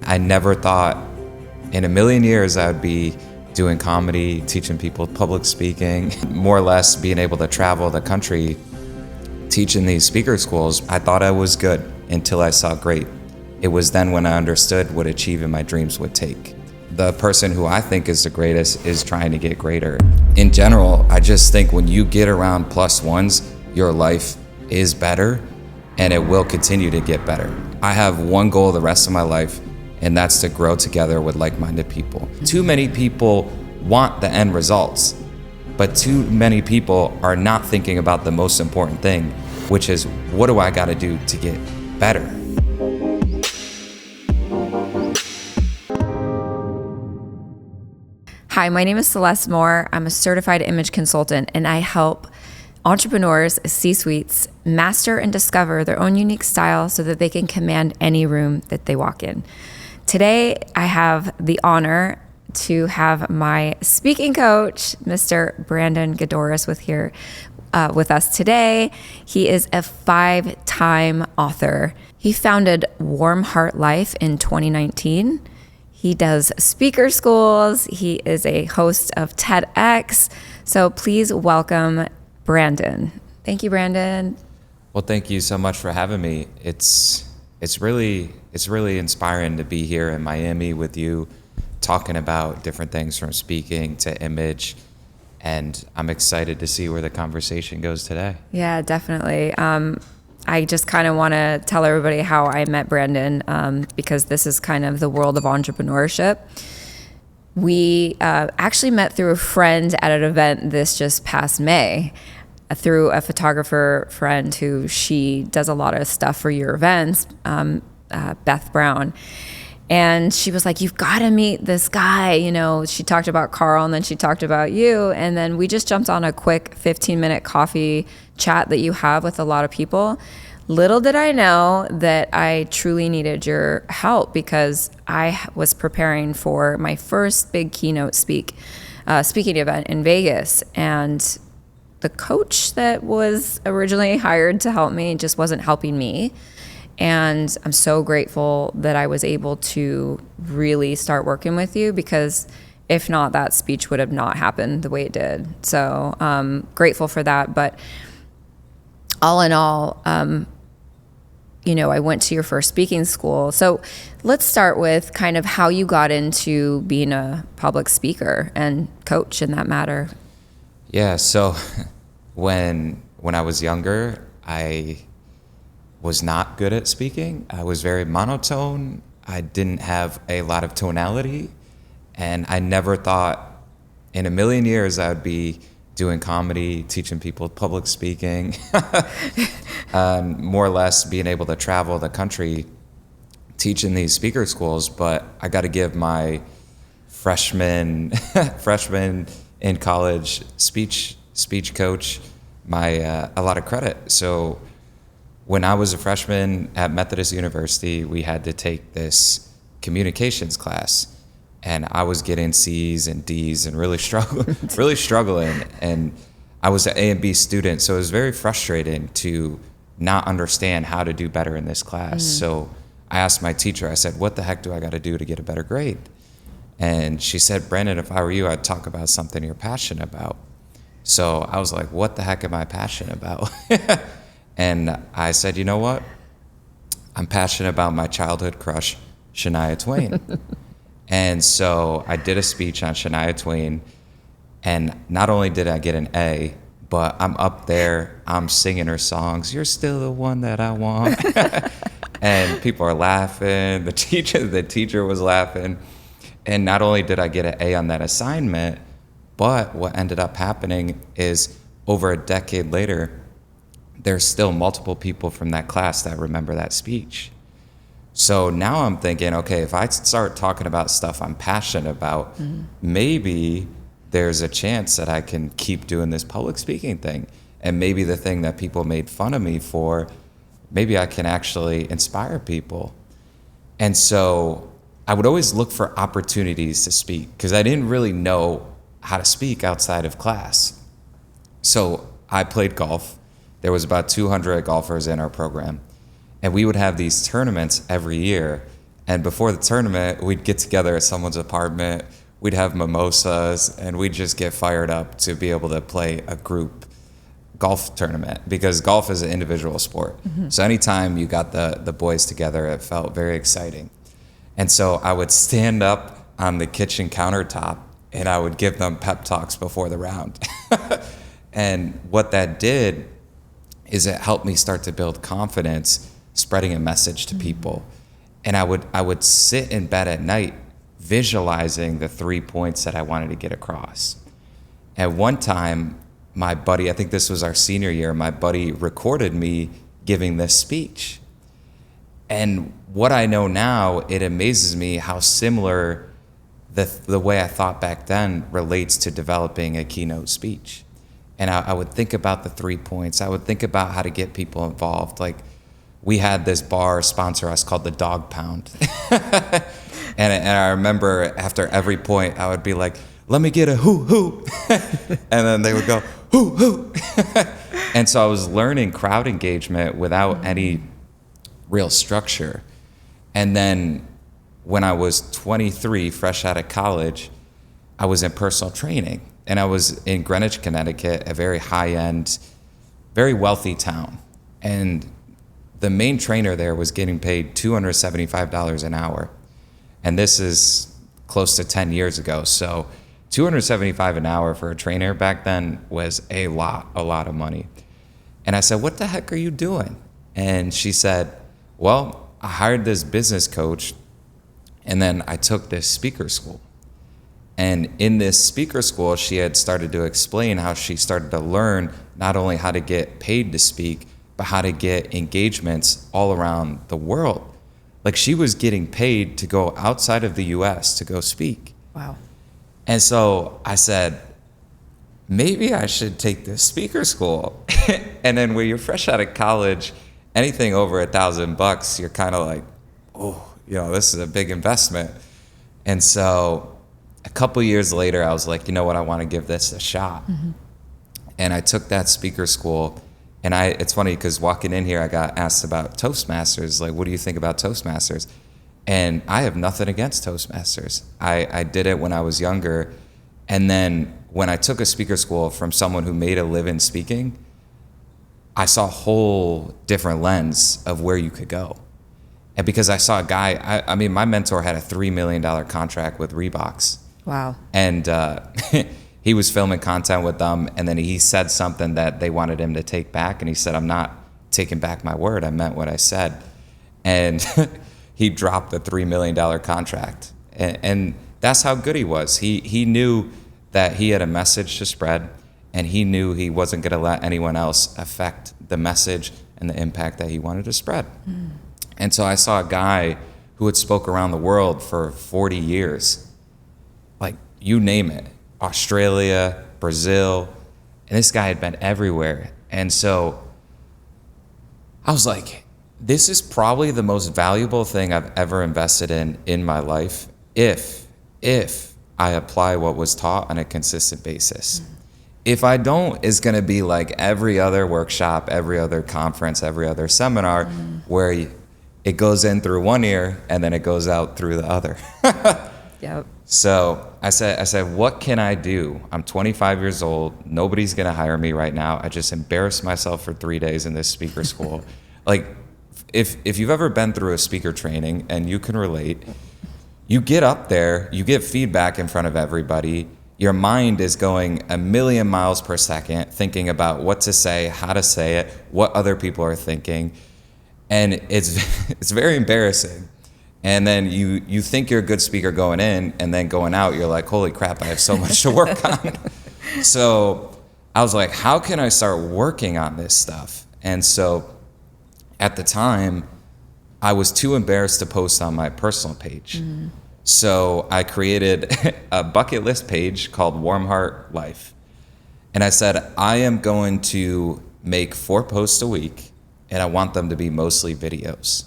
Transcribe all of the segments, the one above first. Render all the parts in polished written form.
I never thought in a million years I would be doing comedy, teaching people public speaking, more or less being able to travel the country, teaching these speaker schools. I thought I was good until I saw great. It was then when I understood what achieving my dreams would take. The person who I think is the greatest is trying to get greater. In general, I just think when you get around plus ones, your life is better and it will continue to get better. I have one goal the rest of my life, and that's to grow together with like-minded people. Too many people want the end results, but too many people are not thinking about the most important thing, which is, what do I gotta do to get better? Hi, my name is Celeste Moore. I'm a certified image consultant, and I help entrepreneurs, C-suites, master and discover their own unique style so that they can command any room that they walk in. Today, I have the honor to have my speaking coach, Mr. Brandon Gaydorus, with us today. He is a 5-time author. He founded Warm Heart Life in 2019. He does speaker schools. He is a host of TEDx. So please welcome Brandon. Thank you, Brandon. Well, thank you so much for having me. It's really inspiring to be here in Miami with you, talking about different things from speaking to image, and I'm excited to see where the conversation goes today. Yeah, definitely. I just kind of want to tell everybody how I met Brandon, because this is kind of the world of entrepreneurship. We actually met through a friend at an event this just past May, through a photographer friend who she does a lot of stuff for your events, Beth Brown. And she was like, you've got to meet this guy. You know, she talked about Carl and then she talked about you. And then we just jumped on a quick 15-minute coffee chat that you have with a lot of people. Little did I know that I truly needed your help, because I was preparing for my first big keynote speaking event in Vegas. And the coach that was originally hired to help me just wasn't helping me. And I'm so grateful that I was able to really start working with you, because if not, that speech would have not happened the way it did. So grateful for that. But all in all, I went to your first speaking school. So let's start with kind of how you got into being a public speaker and coach in that matter. Yeah, so when I was younger, I was not good at speaking. I was very monotone. I didn't have a lot of tonality, and I never thought in a million years I would be doing comedy, teaching people public speaking, more or less being able to travel the country, teaching these speaker schools. But I got to give my freshman in college speech coach a lot of credit. So when I was a freshman at Methodist University, we had to take this communications class, and I was getting C's and D's and really struggling. And I was an A and B student, so it was very frustrating to not understand how to do better in this class. Mm-hmm. So I asked my teacher, I said, what the heck do I got to do to get a better grade? And she said, Brandon, if I were you, I'd talk about something you're passionate about. So I was like, what the heck am I passionate about? And I said, you know what? I'm passionate about my childhood crush, Shania Twain. And so I did a speech on Shania Twain, and not only did I get an A, but I'm up there, I'm singing her songs, "You're Still the One That I Want." And people are laughing, the teacher was laughing. And not only did I get an A on that assignment, but what ended up happening is over a decade later, there's still multiple people from that class that remember that speech. So now I'm thinking, okay, if I start talking about stuff I'm passionate about, mm-hmm. maybe there's a chance that I can keep doing this public speaking thing. And maybe the thing that people made fun of me for, maybe I can actually inspire people. And so I would always look for opportunities to speak, because I didn't really know how to speak outside of class. So I played golf. There was about 200 golfers in our program, and we would have these tournaments every year. And before the tournament, we'd get together at someone's apartment, we'd have mimosas, and we'd just get fired up to be able to play a group golf tournament, because golf is an individual sport. So anytime you got the boys together, it felt very exciting. And so I would stand up on the kitchen countertop and I would give them pep talks before the round. And what that did is it helped me start to build confidence, spreading a message to people. And I would sit in bed at night visualizing the 3 points that I wanted to get across. At one time, my buddy, I think this was our senior year, my buddy recorded me giving this speech. And what I know now, it amazes me how similar the way I thought back then relates to developing a keynote speech. And I would think about the 3 points. I would think about how to get people involved. Like, we had this bar sponsor us called the Dog Pound. And I remember after every point, I would be like, let me get a hoo hoo. And then they would go, hoo hoo. And so I was learning crowd engagement without any real structure. And then when I was 23, fresh out of college, I was in personal training. And I was in Greenwich, Connecticut, a very high-end, very wealthy town. And the main trainer there was getting paid $275 an hour. And this is close to 10 years ago. So $275 an hour for a trainer back then was a lot of money. And I said, what the heck are you doing? And she said, well, I hired this business coach, and then I took this speaker school. And in this speaker school, she had started to explain how she started to learn not only how to get paid to speak, but how to get engagements all around the world. Like, she was getting paid to go outside of the US to go speak. Wow. And so I said, maybe I should take this speaker school. And then when you're fresh out of college, anything over $1,000, you're kind of like, oh, this is a big investment. And so a couple years later, I was like, you know what, I want to give this a shot. And I took that speaker school. And it's funny because walking in here, I got asked about Toastmasters. Like, what do you think about Toastmasters? And I have nothing against Toastmasters. I did it when I was younger. And then when I took a speaker school from someone who made a living speaking, I saw a whole different lens of where you could go. And because I saw a guy, I mean, my mentor had a $3 million contract with Reeboks. Wow. And he was filming content with them, and then he said something that they wanted him to take back, and he said, I'm not taking back my word. I meant what I said. And he dropped the $3 million contract. And that's how good he was. He knew that he had a message to spread, and he knew he wasn't going to let anyone else affect the message and the impact that he wanted to spread. And so I saw a guy who had spoke around the world for 40 years, like, you name it, Australia, Brazil, and this guy had been everywhere. And so I was like, this is probably the most valuable thing I've ever invested in my life if I apply what was taught on a consistent basis. If I don't, it's going to be like every other workshop, every other conference, every other seminar where it goes in through one ear and then it goes out through the other. Yep. So I said, what can I do? I'm 25 years old. Nobody's going to hire me right now. I just embarrassed myself for 3 days in this speaker school. Like, if you've ever been through a speaker training and you can relate, you get up there, you get feedback in front of everybody. Your mind is going a million miles per second, thinking about what to say, how to say it, what other people are thinking. And it's very embarrassing. And then you think you're a good speaker going in, and then going out, you're like, holy crap, I have so much to work on. So I was like, how can I start working on this stuff? And so at the time, I was too embarrassed to post on my personal page. So I created a bucket list page called Warm Heart Life. And I said, I am going to make 4 posts a week, and I want them to be mostly videos.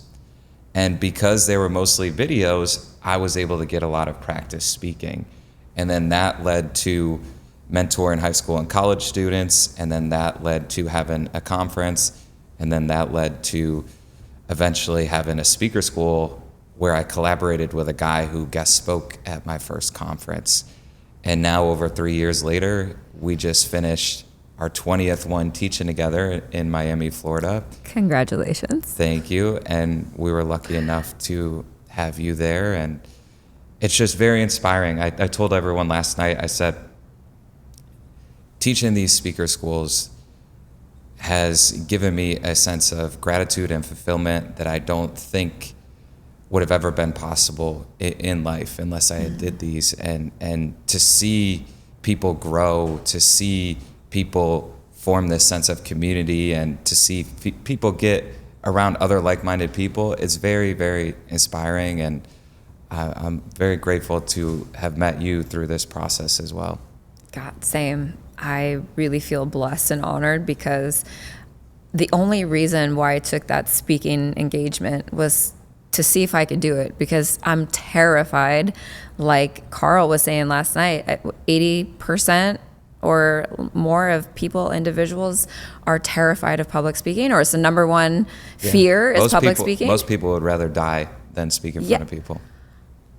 And because they were mostly videos, I was able to get a lot of practice speaking. And then that led to mentoring high school and college students. And then that led to having a conference. And then that led to eventually having a speaker school where I collaborated with a guy who guest spoke at my first conference. And now over 3 years later, we just finished our 20th one teaching together in Miami, Florida. Congratulations. Thank you. And we were lucky enough to have you there. And it's just very inspiring. I told everyone last night, I said, teaching these speaker schools has given me a sense of gratitude and fulfillment that I don't think would have ever been possible in life unless I did these. And to see people grow, to see people form this sense of community, and to see people get around other like-minded people, it's very, very inspiring. And I'm very grateful to have met you through this process as well. God, same. I really feel blessed and honored, because the only reason why I took that speaking engagement was to see if I could do it, because I'm terrified. Like Carl was saying last night, 80% or more of individuals are terrified of public speaking, or it's the number one fear is public speaking. Most people would rather die than speak in front of people.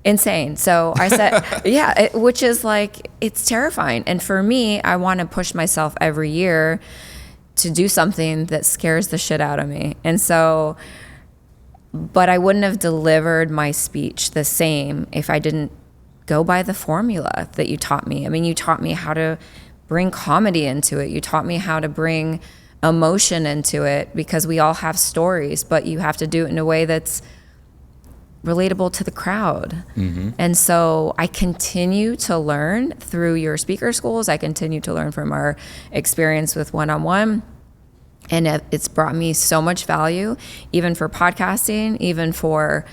Insane. So I said, which is like, it's terrifying. And for me, I want to push myself every year to do something that scares the shit out of me. And so, but I wouldn't have delivered my speech the same if I didn't go by the formula that you taught me. I mean, you taught me how to bring comedy into it. You taught me how to bring emotion into it, because we all have stories, but you have to do it in a way that's relatable to the crowd. Mm-hmm. And so I continue to learn through your speaker schools. I continue to learn from our experience with one-on-one. And it's brought me so much value, even for podcasting, even for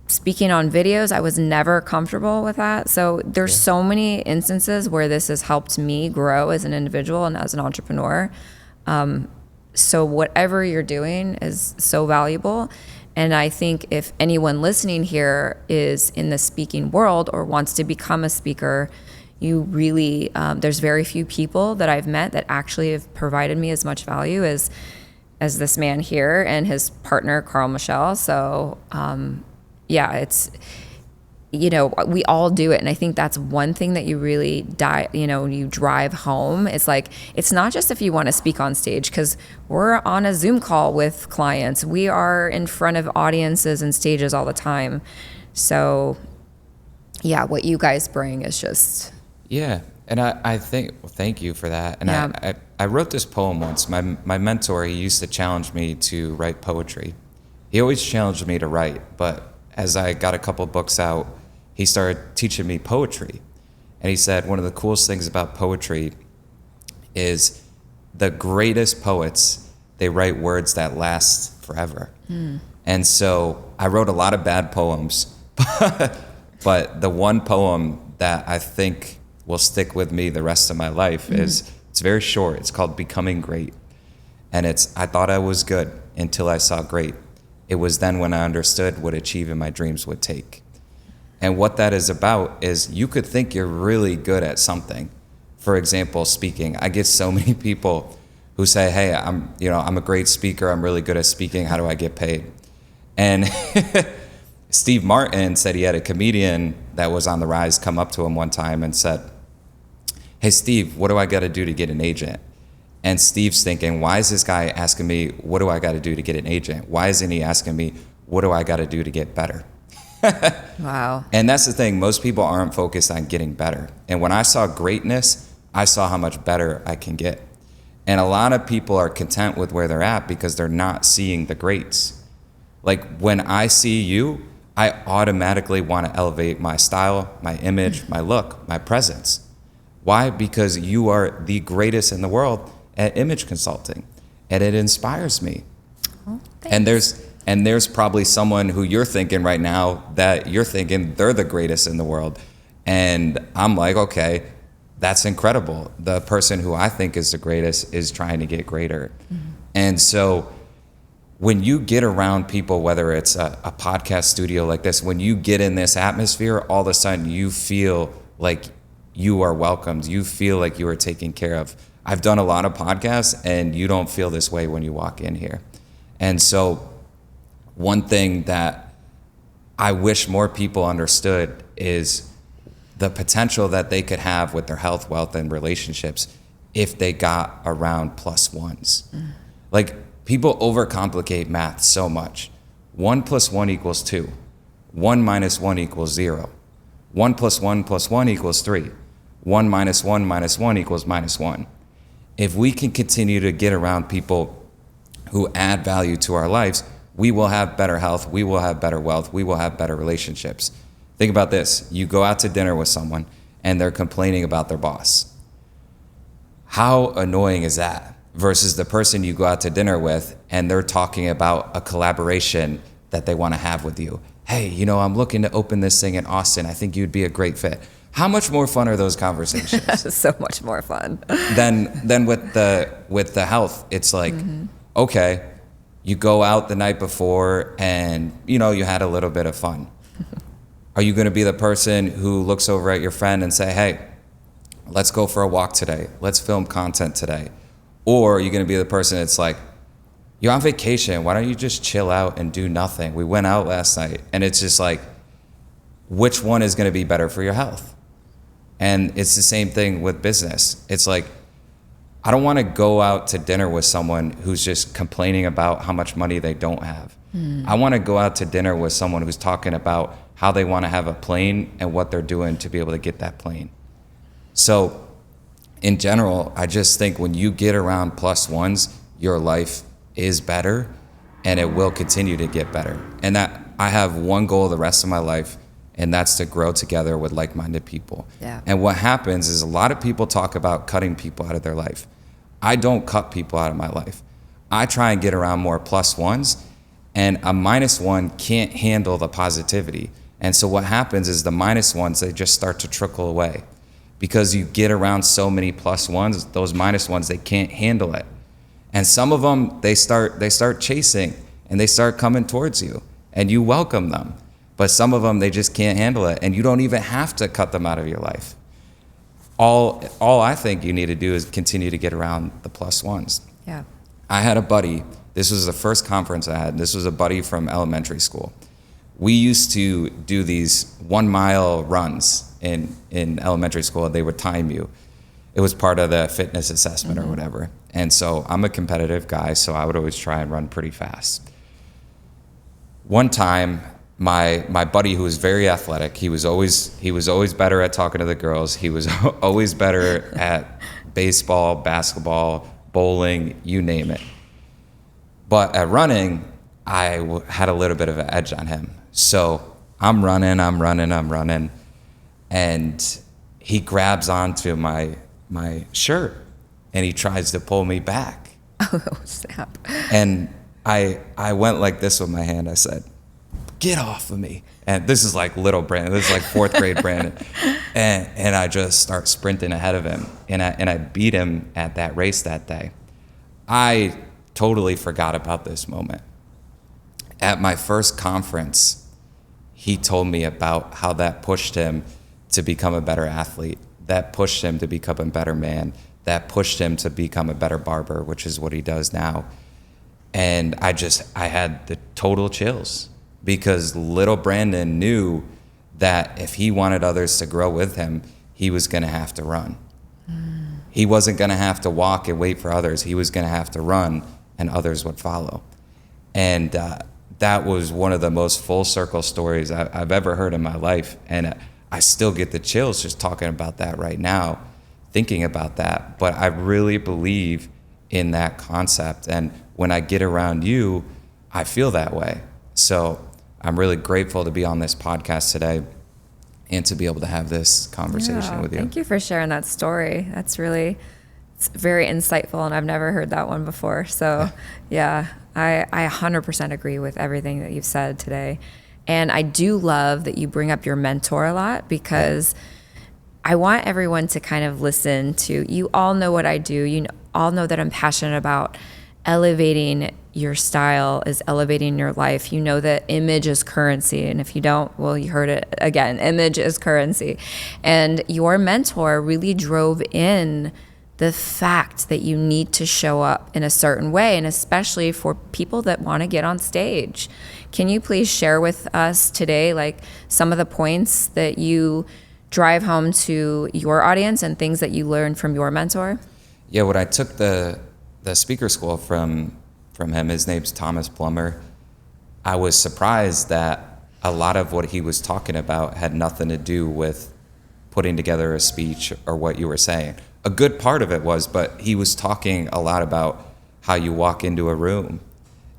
speaking on videos. I was never comfortable with that. So there's so many instances where this has helped me grow as an individual and as an entrepreneur. So whatever you're doing is so valuable. And I think if anyone listening here is in the speaking world or wants to become a speaker, you really, there's very few people that I've met that actually have provided me as much value as this man here and his partner, Carl Michelle. So, it's, we all do it. And I think that's one thing that you really you drive home. It's like, it's not just if you want to speak on stage, because we're on a Zoom call with clients. We are in front of audiences and stages all the time. So what you guys bring is just... Yeah. And I think, well, thank you for that. And I wrote this poem once. My mentor, he used to challenge me to write poetry. He always challenged me to write, but as I got a couple books out, he started teaching me poetry. And he said, one of the coolest things about poetry is the greatest poets, they write words that last forever. And so I wrote a lot of bad poems, but the one poem that I think will stick with me the rest of my life is, it's very short. It's called Becoming Great. And I thought I was good until I saw great. It was then when I understood what achieving my dreams would take. And what that is about is, you could think you're really good at something. For example, speaking. I get so many people who say, hey, I'm a great speaker. I'm really good at speaking. How do I get paid? And Steve Martin said he had a comedian that was on the rise come up to him one time and said, hey, Steve, what do I got to do to get an agent? And Steve's thinking, why is this guy asking me, what do I got to do to get an agent? Why isn't he asking me, what do I got to do to get better? Wow. And that's the thing. Most people aren't focused on getting better. And when I saw greatness, I saw how much better I can get. And a lot of people are content with where they're at because they're not seeing the greats. Like when I see you, I automatically want to elevate my style, my image, my look, my presence. Why? Because you are the greatest in the world at image consulting, and it inspires me. Oh, and there's probably someone who you're thinking right now that you're thinking they're the greatest in the world. And I'm like, okay, that's incredible. The person who I think is the greatest is trying to get greater. Mm-hmm. And so when you get around people, whether it's a podcast studio like this, when you get in this atmosphere, all of a sudden you feel like you are welcomed. You feel like you are taken care of. I've done a lot of podcasts, and you don't feel this way when you walk in here. And so one thing that I wish more people understood is the potential that they could have with their health, wealth, and relationships if they got around plus ones. Like, people overcomplicate math so much. 1 + 1 = 2. 1 - 1 = 0. 1 + 1 + 1 = 3. 1 - 1 - 1 = -1. If we can continue to get around people who add value to our lives, we will have better health, we will have better wealth, we will have better relationships. Think about this. You go out to dinner with someone and they're complaining about their boss. How annoying is that? Versus the person you go out to dinner with and they're talking about a collaboration that they want to have with you. Hey, you know, I'm looking to open this thing in Austin. I think you'd be a great fit. How much more fun are those conversations? So much more fun. Then with the health, it's like, okay, you go out the night before and, you know, you had a little bit of fun. Are you going to be the person who looks over at your friend and say, hey, let's go for a walk today. Let's film content today. Or are you going to be the person that's like, you're on vacation. Why don't you just chill out and do nothing? We went out last night. And it's just like, which one is going to be better for your health? And it's the same thing with business. It's like, I don't want to go out to dinner with someone who's just complaining about how much money they don't have. I want to go out to dinner with someone who's talking about how they want to have a plane and what they're doing to be able to get that plane. So in general, I just think when you get around plus ones, your life is better and it will continue to get better. And that I have one goal the rest of my life, and that's to grow together with like-minded people. Yeah. And what happens is a lot of people talk about cutting people out of their life. I don't cut people out of my life. I try and get around more plus ones, and a -1 can't handle the positivity. And so what happens is the -1s, they just start to trickle away because you get around so many plus ones, those -1s, they can't handle it. And some of them, they start chasing and they start coming towards you and you welcome them. But some of them, they just can't handle it, and you don't even have to cut them out of your life. All I think you need to do is continue to get around the plus ones. Yeah. I had a buddy, this was the first conference I had, this was a buddy from elementary school. We used to do these 1-mile runs in elementary school. They would time you. It was part of the fitness assessment or whatever. And so I'm a competitive guy, so I would always try and run pretty fast. One time, my buddy, who was very athletic, he was always better at talking to the girls. He was always better at baseball, basketball, bowling, you name it. But at running, I had a little bit of an edge on him. So I'm running, and he grabs onto my shirt and he tries to pull me back. Oh, snap. And I went like this with my hand. I said, get off of me. And this is like little Brandon. This is like 4th grade Brandon. And I just start sprinting ahead of him. And I beat him at that race that day. I totally forgot about this moment. At my first conference, he told me about how that pushed him to become a better athlete, that pushed him to become a better man, that pushed him to become a better barber, which is what he does now. And I had the total chills because little Brandon knew that if he wanted others to grow with him, he was going to have to run. He wasn't going to have to walk and wait for others. He was going to have to run and others would follow. And that was one of the most full circle stories I've ever heard in my life. And I still get the chills just talking about that right now, thinking about that. But I really believe in that concept. And when I get around you, I feel that way. So I'm really grateful to be on this podcast today and to be able to have this conversation with you. Thank you for sharing that story. It's very insightful, and I've never heard that one before. So yeah, I 100% agree with everything that you've said today. And I do love that you bring up your mentor a lot because I want everyone to kind of listen to, you all know what I do. You all know that I'm passionate about elevating your style is elevating your life. You know that image is currency. And if you don't, well, you heard it again, image is currency. And your mentor really drove in the fact that you need to show up in a certain way, and especially for people that want to get on stage. Can you please share with us today, like, some of the points that you drive home to your audience and things that you learned from your mentor? Yeah, when I took the speaker school from him, his name's Thomas Plummer, I was surprised that a lot of what he was talking about had nothing to do with putting together a speech or what you were saying. A good part of it was, but he was talking a lot about how you walk into a room,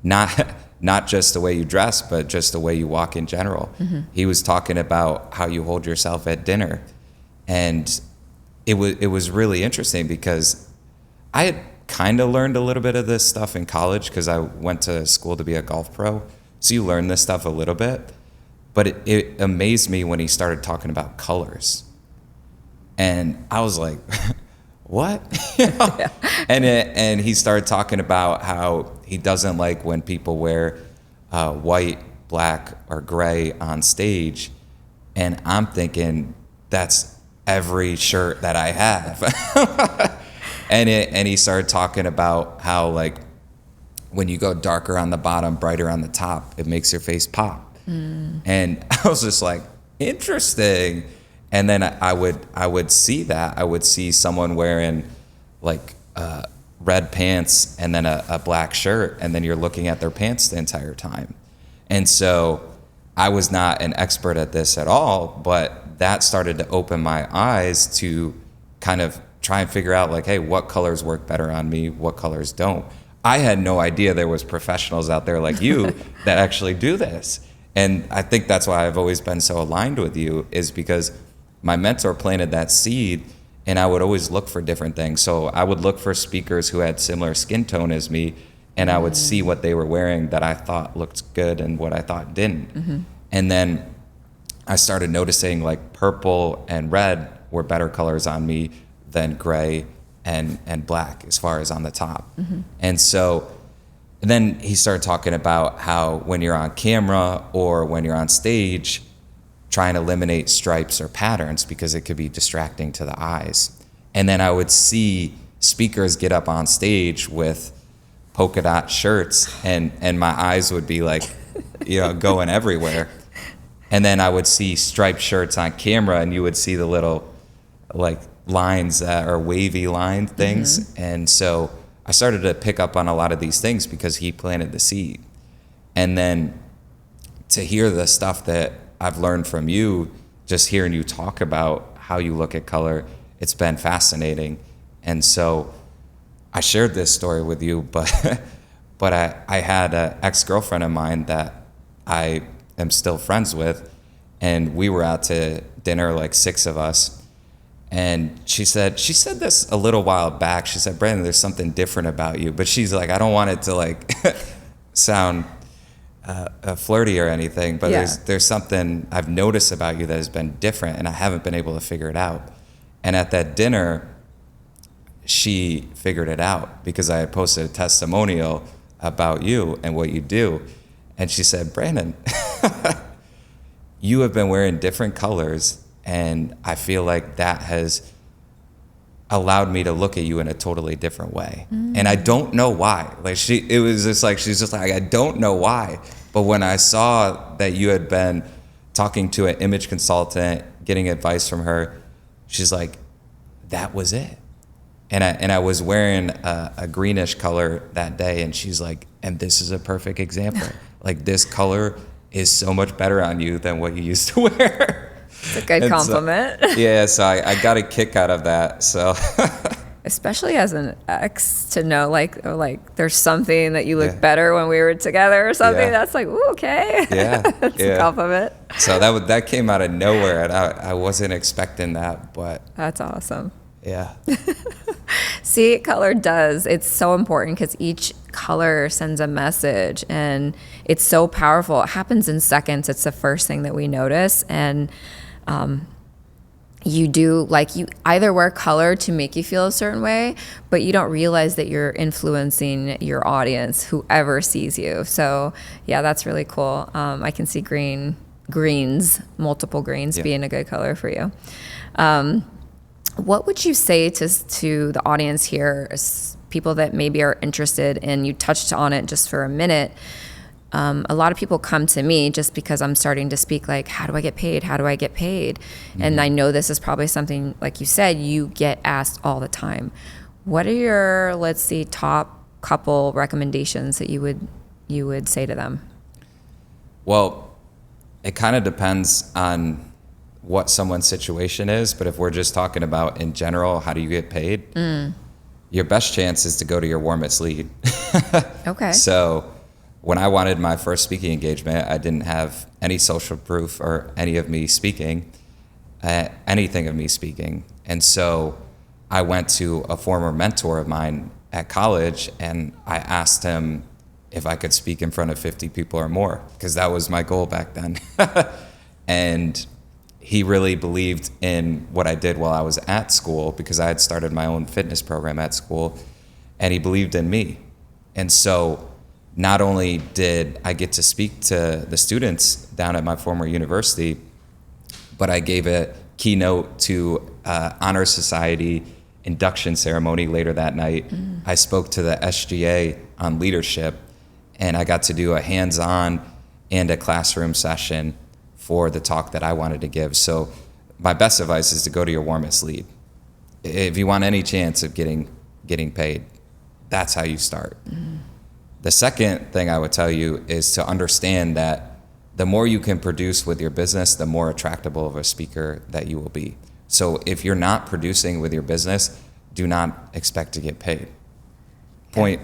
not just the way you dress, but just the way you walk in general. Mm-hmm. He was talking about how you hold yourself at dinner, and it was really interesting because I had kind of learned a little bit of this stuff in college because I went to school to be a golf pro, so you learn this stuff a little bit. But it amazed me when he started talking about colors, and I was like, what? Yeah. And he started talking about how he doesn't like when people wear white, black, or gray on stage. And I'm thinking, that's every shirt that I have. and he started talking about how, like, when you go darker on the bottom, brighter on the top, it makes your face pop. And I was just like, interesting. And then I would see that. I would see someone wearing like red pants and then a black shirt, and then you're looking at their pants the entire time. And so I was not an expert at this at all, but that started to open my eyes to kind of try and figure out, like, hey, what colors work better on me, what colors don't. I had no idea there was professionals out there like you that actually do this. And I think that's why I've always been so aligned with you, is because my mentor planted that seed, and I would always look for different things. So I would look for speakers who had similar skin tone as me, and I would see what they were wearing that I thought looked good and what I thought didn't. Mm-hmm. And then I started noticing, like, purple and red were better colors on me than gray and black as far as on the top. Mm-hmm. And so then he started talking about how when you're on camera or when you're on stage, try and eliminate stripes or patterns because it could be distracting to the eyes. And then I would see speakers get up on stage with polka dot shirts, and my eyes would be like, going everywhere. And then I would see striped shirts on camera, and you would see the little like lines that are wavy line things. Mm-hmm. And so I started to pick up on a lot of these things because he planted the seed. And then to hear the stuff that I've learned from you, just hearing you talk about how you look at color, it's been fascinating. And so I shared this story with you, but I had an ex-girlfriend of mine that I am still friends with, and we were out to dinner, like 6 of us. And she said this a little while back. She said, Brandon, there's something different about you. But she's like, I don't want it to like sound flirty or anything, but yeah, there's something I've noticed about you that has been different, and I haven't been able to figure it out. And at that dinner, she figured it out because I had posted a testimonial about you and what you do. And she said, Brandon, you have been wearing different colors, and I feel like that has allowed me to look at you in a totally different way. Mm. And I don't know why. Like she's just like, I don't know why. But when I saw that you had been talking to an image consultant, getting advice from her, she's like, that was it. And I was wearing a greenish color that day, and she's like, and this is a perfect example. Like, this color is so much better on you than what you used to wear. It's a good compliment. So I got a kick out of that. So, especially as an ex, to know like there's something that you look better when we were together or something. Yeah. That's like, ooh, okay. Yeah, that's a compliment. So that came out of nowhere, and I wasn't expecting that, but that's awesome. Yeah. See, color does. It's so important because each color sends a message, and it's so powerful. It happens in seconds. It's the first thing that we notice. And you either wear color to make you feel a certain way, but you don't realize that you're influencing your audience, whoever sees you. So yeah, that's really cool. I can see multiple greens being a good color for you. What would you say to the audience here, people that maybe are interested, and you touched on it just for a minute? A lot of people come to me just because I'm starting to speak like, how do I get paid? How do I get paid? Mm-hmm. And I know this is probably something, like you said, you get asked all the time. What are your, let's see, top couple recommendations that you would say to them? Well, it kind of depends on what someone's situation is, but if we're just talking about in general, how do you get paid? Your best chance is to go to your warmest lead. Okay. So when I wanted my first speaking engagement, I didn't have any social proof or any of me speaking, anything of me speaking. And so I went to a former mentor of mine at college, and I asked him if I could speak in front of 50 people or more, because that was my goal back then. And he really believed in what I did while I was at school, because I had started my own fitness program at school, and he believed in me. And so not only did I get to speak to the students down at my former university, but I gave a keynote to Honor Society induction ceremony later that night. I spoke to the SGA on leadership, and I got to do a hands-on and a classroom session for the talk that I wanted to give. So my best advice is to go to your warmest lead. If you want any chance of getting paid, that's how you start. The second thing I would tell you is to understand that the more you can produce with your business, the more attractable of a speaker that you will be. So if you're not producing with your business, do not expect to get paid. Point,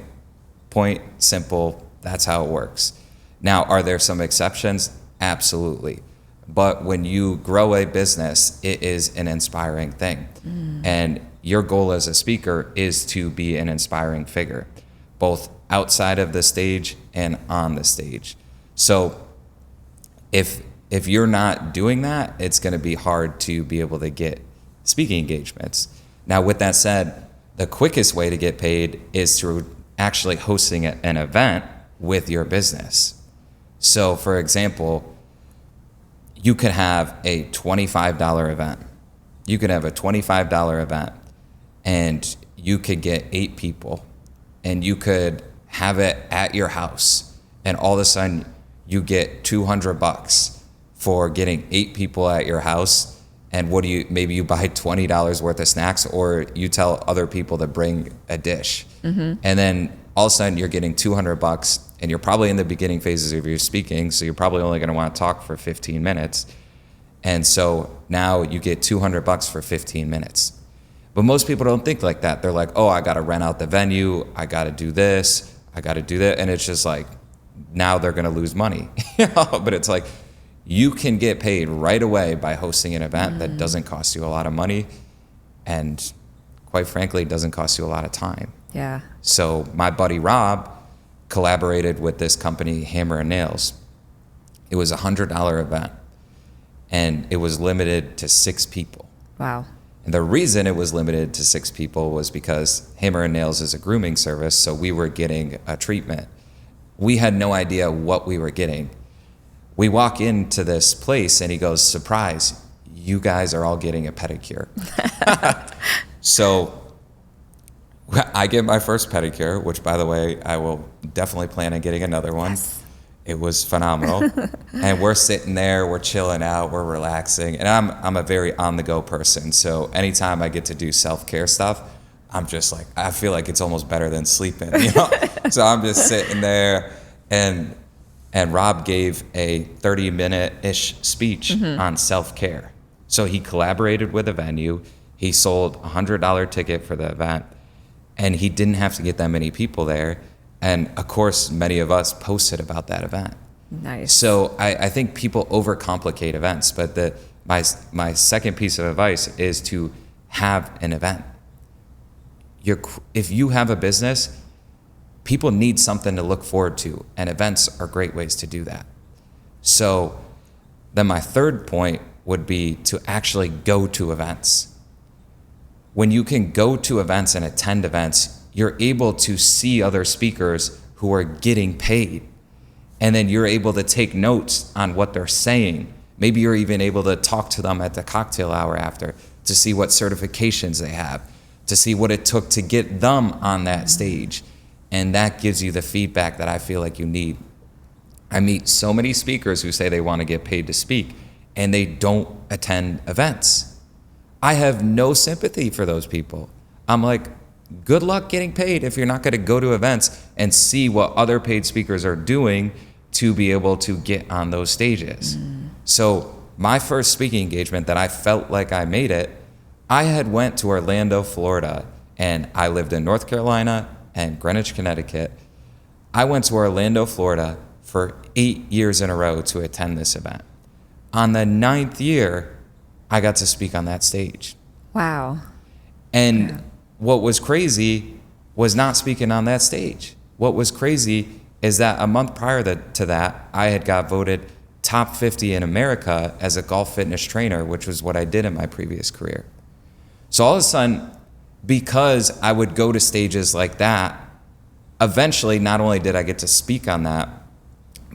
simple, that's how it works. Now, are there some exceptions? Absolutely. But when you grow a business, it is an inspiring thing. And your goal as a speaker is to be an inspiring figure, both outside of the stage and on the stage. So if you're not doing that, it's going to be hard to be able to get speaking engagements. Now, with that said, the quickest way to get paid is through actually hosting an event with your business. So, for example, you could have a $25 event. You could have a $25 event, and you could get 8 people, and you could have it at your house, and all of a sudden you get $200 for getting 8 people at your house. And maybe you buy $20 worth of snacks, or you tell other people to bring a dish. And then all of a sudden you're getting $200, and you're probably in the beginning phases of your speaking, so you're probably only going to want to talk for 15 minutes. And so now you get $200 for 15 minutes. But most people don't think like that. They're like, oh, I got to rent out the venue, I got to do this, I got to do that. And it's just like, now they're going to lose money. But it's like, you can get paid right away by hosting an event that doesn't cost you a lot of money, and quite frankly, doesn't cost you a lot of time. Yeah. So my buddy Rob collaborated with this company, Hammer and Nails. It was a $100 event, and it was limited to 6 people. Wow. And the reason it was limited to 6 people was because Hammer and Nails is a grooming service, so we were getting a treatment. We had no idea what we were getting. We walk into this place, and he goes, surprise, you guys are all getting a pedicure. So I get my first pedicure, which, by the way, I will definitely plan on getting another one. Yes. It was phenomenal. And we're sitting there, we're chilling out, we're relaxing. And I'm a very on-the-go person. So anytime I get to do self-care stuff, I'm just like, I feel like it's almost better than sleeping, you know? So I'm just sitting there, and Rob gave a 30-minute-ish speech on self-care. So he collaborated with a venue. He sold a $100 ticket for the event, and he didn't have to get that many people there. And of course, many of us posted about that event. Nice. So I think people overcomplicate events, but my second piece of advice is to have an event. If you have a business, people need something to look forward to, and events are great ways to do that. So then my third point would be to actually go to events. When you can go to events and attend events, you're able to see other speakers who are getting paid. And then you're able to take notes on what they're saying. Maybe you're even able to talk to them at the cocktail hour after. to see what certifications they have, to see what it took to get them on that stage. And that gives you the feedback that I feel like you need. I meet so many speakers who say they want to get paid to speak, and they don't attend events. I have no sympathy for those people. I'm like, good luck getting paid if you're not going to go to events and see what other paid speakers are doing to be able to get on those stages. So my first speaking engagement that I felt like I made it, I had went to Orlando, Florida, and I lived in North Carolina and Greenwich, Connecticut. I went to Orlando, Florida for 8 years in a row to attend this event. On the 9th year, I got to speak on that stage. Wow. And what was crazy was not speaking on that stage. What was crazy is that a month prior to that, I had got voted top 50 in America as a golf fitness trainer, which was what I did in my previous career. So all of a sudden, because I would go to stages like that, eventually not only did I get to speak on that,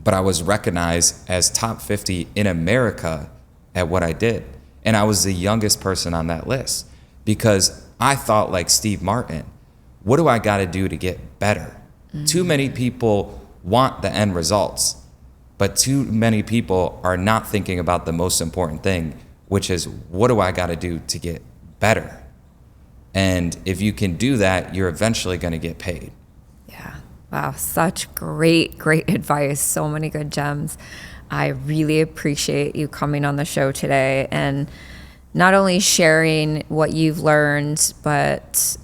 but I was recognized as top 50 in America at what I did. And I was the youngest person on that list because I thought like Steve Martin, what do I got to do to get better? Too many people want the end results, but too many people are not thinking about the most important thing, which is what do I got to do to get better? And if you can do that, you're eventually going to get paid. Yeah. Wow. Such great advice. So many good gems. I really appreciate you coming on the show today and not only sharing what you've learned, but,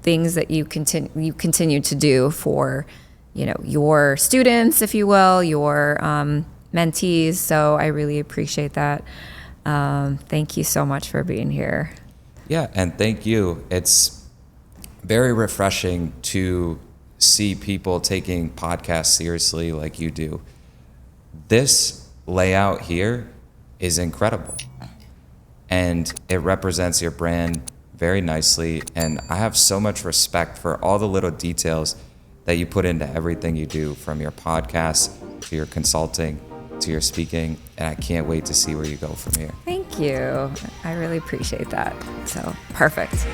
things that you continue to do for, your students, if you will, your mentees. So I really appreciate that. Thank you so much for being here. Yeah, and thank you. It's very refreshing to see people taking podcasts seriously like you do. This layout here is incredible, and it represents your brand very nicely, and I have so much respect for all the little details that you put into everything you do, from your podcast to your consulting to your speaking, and I can't wait to see where you go from here. Thank you. I really appreciate that. So, perfect.